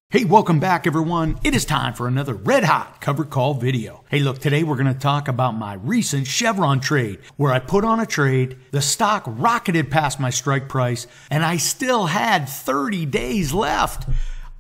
Hey, welcome back everyone. It is time for another red hot covered call video. Hey look, today we're going to talk about my recent Chevron trade where I put on a trade, the stock rocketed past my strike price, and I still had 30 days left.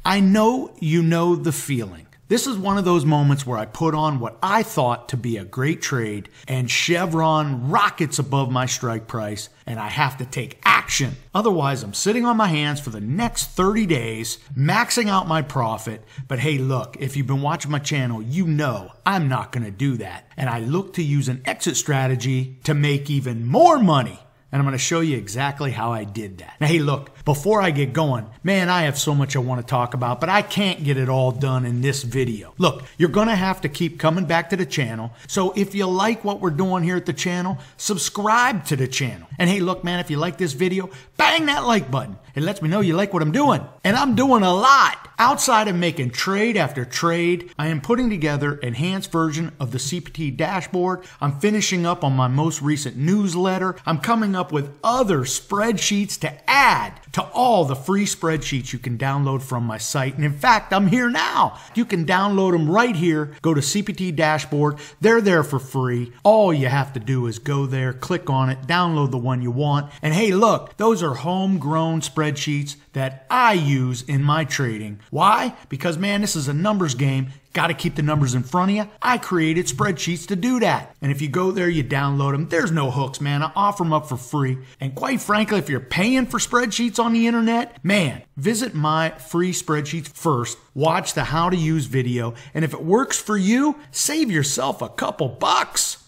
I know you know the feeling. This is one of those moments where I put on what I thought to be a great trade and Chevron rockets above my strike price and I have to take action. Otherwise, I'm sitting on my hands for the next 30 days, maxing out my profit. But hey, look, if you've been watching my channel, you know I'm not going to do that. And I look to use an exit strategy to make even more money. And I'm going to show you exactly how I did that. Now, hey, look, before I get going, man, I have so much I want to talk about, but I can't get it all done in this video. Look, you're going to have to keep coming back to the channel. So if you like what we're doing here at the channel, subscribe to the channel. And hey, look, man, if you like this video, bang that like button. It lets me know you like what I'm doing. And I'm doing a lot. Outside of making trade after trade, I am putting together an enhanced version of the CPT dashboard. I'm finishing up on my most recent newsletter. I'm coming up with other spreadsheets to add to all the free spreadsheets you can download from my site. And in fact, I'm here now. You can download them right here. Go to CPT dashboard. They're there for free. All you have to do is go there, click on it, download the one you want. And hey, look, those are homegrown spreadsheets that I use in my trading. Why? Because, man, this is a numbers game. Got to keep the numbers in front of you. I created spreadsheets to do that. And if you go there, you download them. There's no hooks, man. I offer them up for free. And quite frankly, if you're paying for spreadsheets on the internet, man, visit my free spreadsheets first. Watch the how to use video. And if it works for you, save yourself a couple bucks.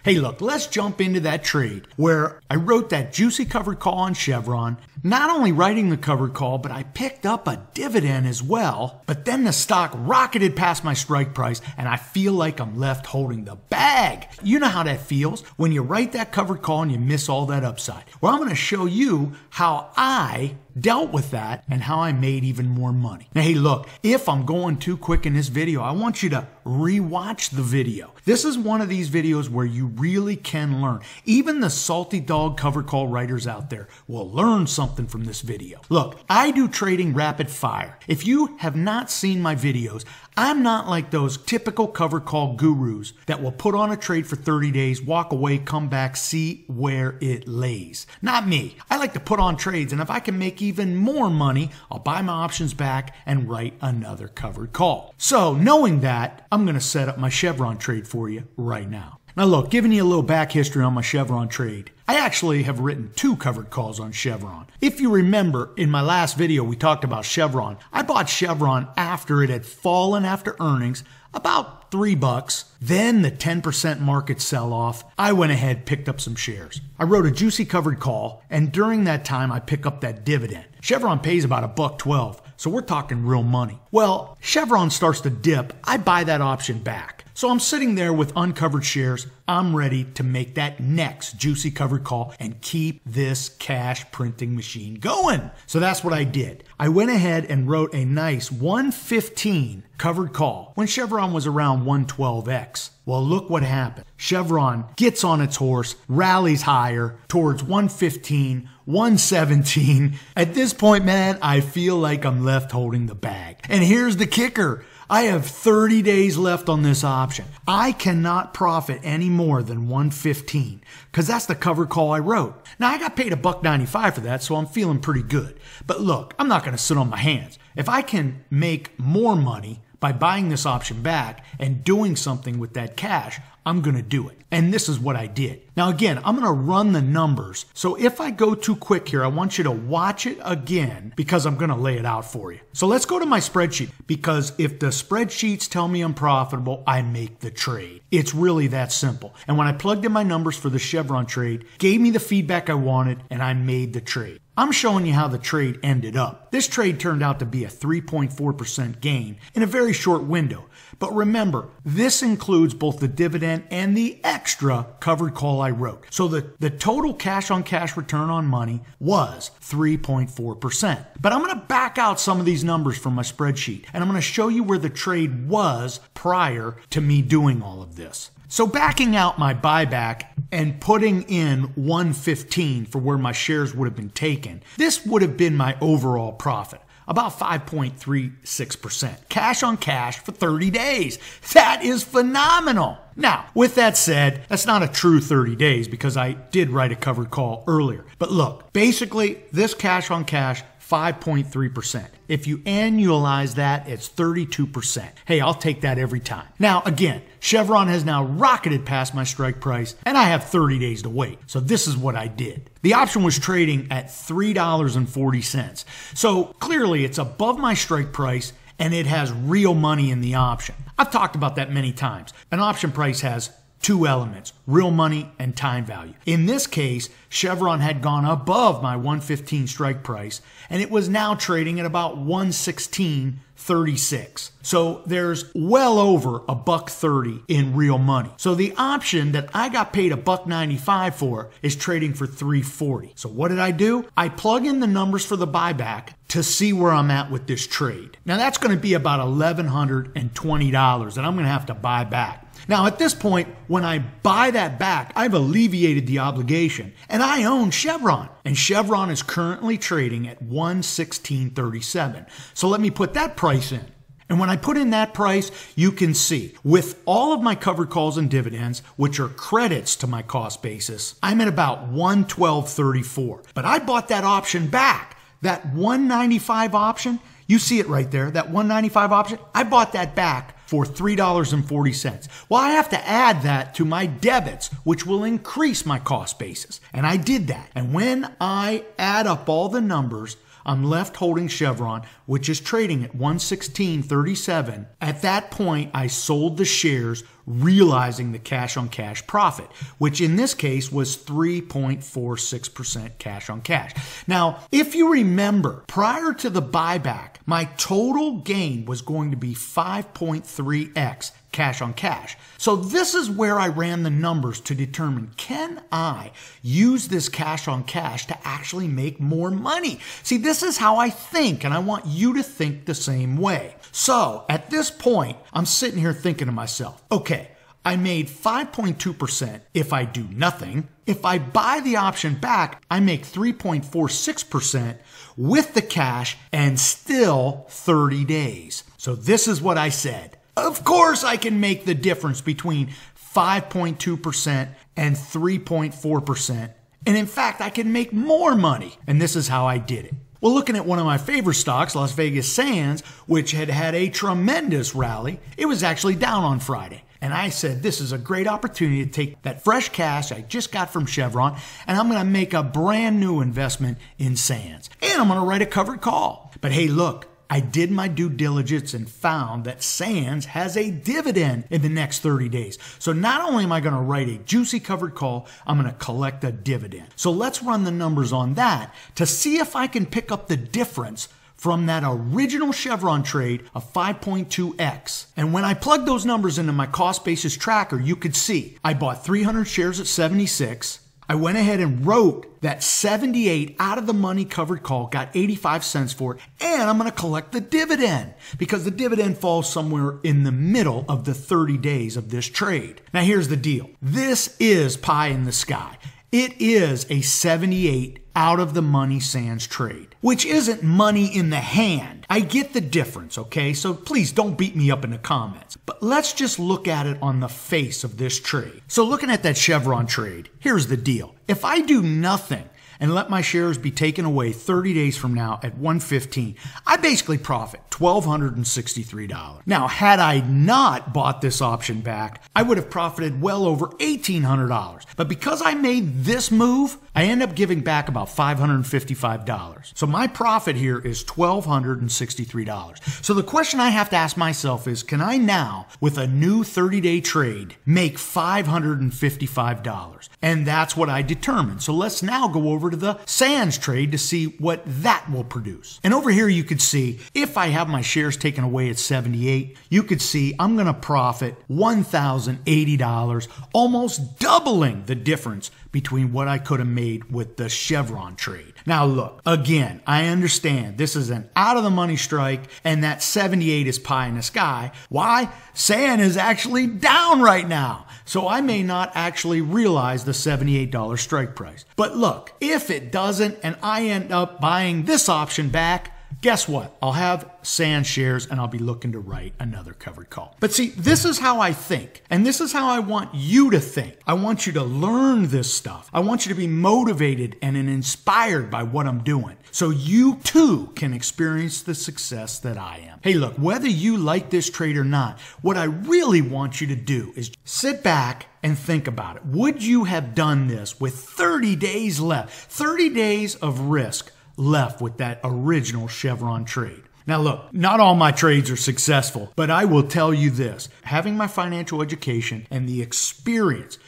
Hey, look, let's jump into that trade where I wrote that juicy covered call on Chevron. Not only writing the covered call, but I picked up a dividend as well. But then the stock rocketed past my strike price and I feel like I'm left holding the bag. You know how that feels when you write that covered call and you miss all that upside. Well, I'm going to show you how I dealt with that and how I made even more money. Now, hey, look, if I'm going too quick in this video, I want you to rewatch the video. This is one of these videos where you really can learn. Even the salty dog covered call writers out there will learn something from this video. Look, I do trading rapid fire. If you have not seen my videos, I'm not like those typical covered call gurus that will put on a trade for 30 days, walk away, come back, see where it lays. Not me. I like to put on trades, and if I can make even more money, I'll buy my options back and write another covered call. So knowing that, I'm going to set up my Chevron trade for you right now. Now look, giving you a little back history on my Chevron trade. I actually have written 2 covered calls on Chevron. If you remember, in my last video we talked about Chevron. I bought Chevron after it had fallen after earnings about $3. Then the 10% market sell-off, I went ahead, picked up some shares. I wrote a juicy covered call, and during that time I pick up that dividend. Chevron pays about $1.12, so we're talking real money. Well, Chevron starts to dip, I buy that option back. So I'm sitting there with uncovered shares. I'm ready to make that next juicy covered call and keep this cash printing machine going. So that's what I did. I went ahead and wrote a nice 115 covered call when Chevron was around 112x. Well, look what happened. Chevron gets on its horse, rallies higher towards 115, 117. At this point, man, I feel like I'm left holding the bag. And here's the kicker. I have 30 days left on this option. I cannot profit any more than 115 because that's the cover call I wrote. Now, I got paid $1.95 for that, so I'm feeling pretty good. But look, I'm not going to sit on my hands. If I can make more money by buying this option back and doing something with that cash, I'm going to do it. And this is what I did. Now, again, I'm going to run the numbers. So if I go too quick here, I want you to watch it again because I'm going to lay it out for you. So let's go to my spreadsheet because if the spreadsheets tell me I'm profitable, I make the trade. It's really that simple. And when I plugged in my numbers for the Chevron trade, gave me the feedback I wanted, and I made the trade. I'm showing you how the trade ended up. This trade turned out to be a 3.4% gain in a very short window. But remember, this includes both the dividend and the extra covered call I wrote. So the total cash on cash return on money was 3.4%. But I'm going to back out some of these numbers from my spreadsheet, and I'm going to show you where the trade was prior to me doing all of this. So backing out my buyback and putting in 115 for where my shares would have been taken, this would have been my overall profit. About 5.36%. Cash on cash for 30 days. That is phenomenal. Now, with that said, that's not a true 30 days because I did write a covered call earlier. But look, basically, this cash on cash, 5.3%. If you annualize that, it's 32%. Hey, I'll take that every time. Now, again, Chevron has now rocketed past my strike price, and I have 30 days to wait. So this is what I did. The option was trading at $3.40. So clearly, it's above my strike price, and it has real money in the option. I've talked about that many times. An option price has two elements, real money and time value. In this case, Chevron had gone above my 115 strike price, and it was now trading at about 116.36. So there's well over $1.30 in real money. So the option that I got paid $1.95 for is trading for $3.40. So what did I do? I plug in the numbers for the buyback to see where I'm at with this trade. Now that's going to be about $1,120 that I'm going to have to buy back. Now, at this point, when I buy that back, I've alleviated the obligation, and I own Chevron. And Chevron is currently trading at 116.37. So let me put that price in. And when I put in that price, you can see with all of my covered calls and dividends, which are credits to my cost basis, I'm at about 112.34. But I bought that option back. That 195 option, you see it right there, that 195 option, I bought that back for $3.40. Well, I have to add that to my debits, which will increase my cost basis. And I did that. And when I add up all the numbers, I'm left holding Chevron, which is trading at 116.37. At that point, I sold the shares, realizing the cash on cash profit, which in this case was 3.46% cash on cash. Now, if you remember, prior to the buyback, my total gain was going to be 5.3x cash on cash. So this is where I ran the numbers to determine, can I use this cash on cash to actually make more money? See, this is how I think, and I want you to think the same way. So at this point, I'm sitting here thinking to myself, okay, I made 5.2% if I do nothing. If I buy the option back, I make 3.46% with the cash and still 30 days. So this is what I said. Of course, I can make the difference between 5.2% and 3.4%. And in fact, I can make more money. And this is how I did it. Well, looking at one of my favorite stocks, Las Vegas Sands, which had had a tremendous rally, it was actually down on Friday. And I said, this is a great opportunity to take that fresh cash I just got from Chevron, and I'm going to make a brand new investment in Sands. And I'm going to write a covered call. But hey, look, I did my due diligence and found that Sands has a dividend in the next 30 days. So not only am I going to write a juicy covered call, I'm going to collect a dividend. So let's run the numbers on that to see if I can pick up the difference from that original Chevron trade of 5.2x. And when I plug those numbers into my cost basis tracker, you could see I bought 300 shares at 76. I went ahead and wrote that 78 out of the money covered call, got 85 cents for it, and I'm going to collect the dividend because the dividend falls somewhere in the middle of the 30 days of this trade. Now here's the deal. This is pie in the sky. It is a 78 out of the money Sands trade, which isn't money in the hand. I get the difference, okay? So please don't beat me up in the comments. But let's just look at it on the face of this trade. So looking at that Chevron trade, here's the deal. If I do nothing and let my shares be taken away 30 days from now at 115, I basically profit $1,263. Now, had I not bought this option back, I would have profited well over $1,800. But because I made this move, I end up giving back about $555. So my profit here is $1,263. So the question I have to ask myself is, can I now, with a new 30-day trade, make $555? And that's what I determined. So let's now go over to the Sands trade to see what that will produce. And over here you could see, if I have my shares taken away at 78, you could see I'm going to profit $1,080, almost doubling the difference between what I could have made with the Chevron trade. Now look, again, I understand this is an out of the money strike and that 78 is pie in the sky. Why? Sand is actually down right now. So I may not actually realize the $78 strike price. But look, if it doesn't and I end up buying this option back, guess what? I'll have sand shares and I'll be looking to write another covered call. But see, this is how I think, and this is how I want you to think. I want you to learn this stuff. I want you to be motivated and inspired by what I'm doing, so you too can experience the success that I am. Hey, look, whether you like this trade or not, what I really want you to do is sit back and think about it. Would you have done this with 30 days left? 30 days of risk left with that original Chevron trade. Now look, not all my trades are successful, but I will tell you this. Having my financial education and the experience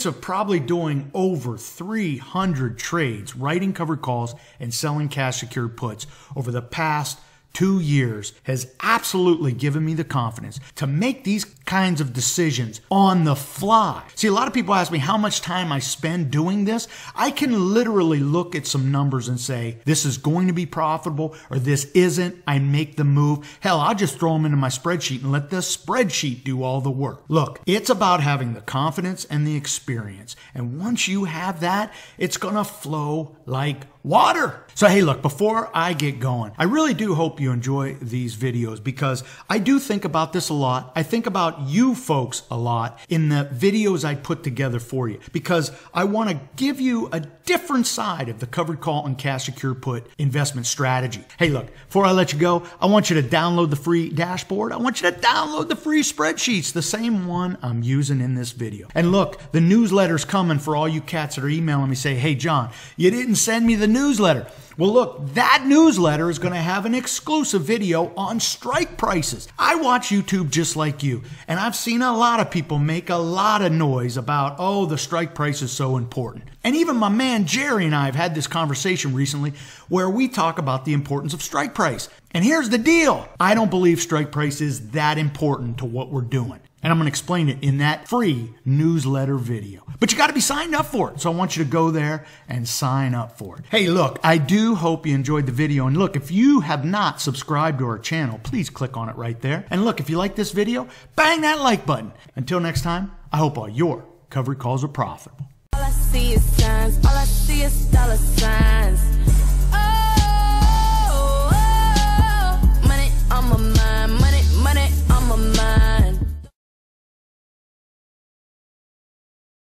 of probably doing over 300 trades, writing covered calls and selling cash secured puts over the past 2 years has absolutely given me the confidence to make these kinds of decisions on the fly. See, a lot of people ask me how much time I spend doing this. I can literally look at some numbers and say, this is going to be profitable or this isn't. I make the move. Hell, I'll just throw them into my spreadsheet and let the spreadsheet do all the work. Look, it's about having the confidence and the experience. And once you have that, it's going to flow like water. So hey, look, before I get going, I really do hope you enjoy these videos because I do think about this a lot. I think about you folks a lot in the videos I put together for you because I want to give you a different side of the covered call and cash secure put investment strategy. Hey, look, before I let you go, I want you to download the free dashboard. I want you to download the free spreadsheets, the same one I'm using in this video. And look, the newsletter's coming for all you cats that are emailing me say, hey, John, you didn't send me the newsletter. Well, look, that newsletter is going to have an exclusive video on strike prices. I watch YouTube just like you, and I've seen a lot of people make a lot of noise about, oh, the strike price is so important. And even my man Jerry and I have had this conversation recently where we talk about the importance of strike price. And here's the deal. I don't believe strike price is that important to what we're doing. And I'm going to explain it in that free newsletter video. But you got to be signed up for it. So I want you to go there and sign up for it. Hey, look, I do hope you enjoyed the video. And look, if you have not subscribed to our channel, please click on it right there. And look, if you like this video, bang that like button. Until next time, I hope all your covered calls are profitable. All I see is signs, all I see is dollar signs.